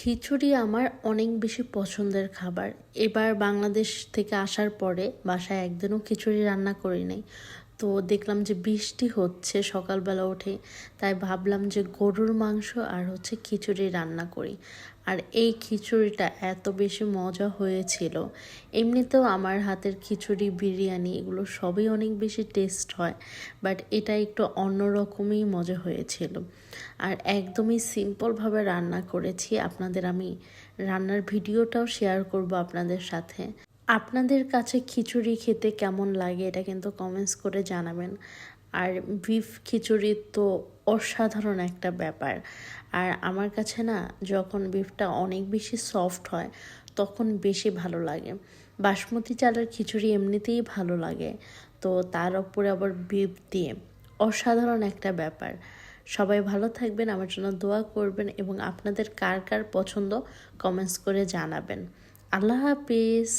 খিচুড়ি আমার অনেক বেশি পছন্দের খাবার। এবার বাংলাদেশ থেকে আসার পরে বাসায় একদিনও খিচুড়ি রান্না করি নাই। তো দেখলাম যে বৃষ্টি হচ্ছে সকালবেলা উঠে, তাই ভাবলাম যে গরুর মাংস আর খিচুড়ি রান্না করি। আর এই খিচুড়িটা এত বেশি মজা হয়েছিল। এমনিতেও আমার হাতের খিচুড়ি, বিরিয়ানি এগুলো সবই অনেক বেশি টেস্ট হয়, বাট এটা একটু অন্যরকমই মজা হয়েছিল। আর একদমই সিম্পলভাবে রান্না করেছি। আপনাদের আমি রান্নার ভিডিওটাও শেয়ার করব আপনাদের সাথে। আপনাদের কাছে খিচুড়ি খেতে কেমন লাগে এটা কিন্তু কমেন্টস করে জানাবেন। আর বিফ খিচুড়ি তো অসাধারণ একটা ব্যাপার। আর আমার কাছে না, যখন বিফটা অনেক বেশি সফট হয় তখন বেশি ভালো লাগে। বাসমতি চালের খিচুড়ি এমনিতেই ভালো লাগে, তো তার উপরে আবার বিফ দিয়ে অসাধারণ একটা ব্যাপার। সবাই ভালো থাকবেন, আমার জন্য দোয়া করবেন এবং আপনাদের কার কার পছন্দ কমেন্টস করে জানাবেন। আল্লাহ হাফিজ।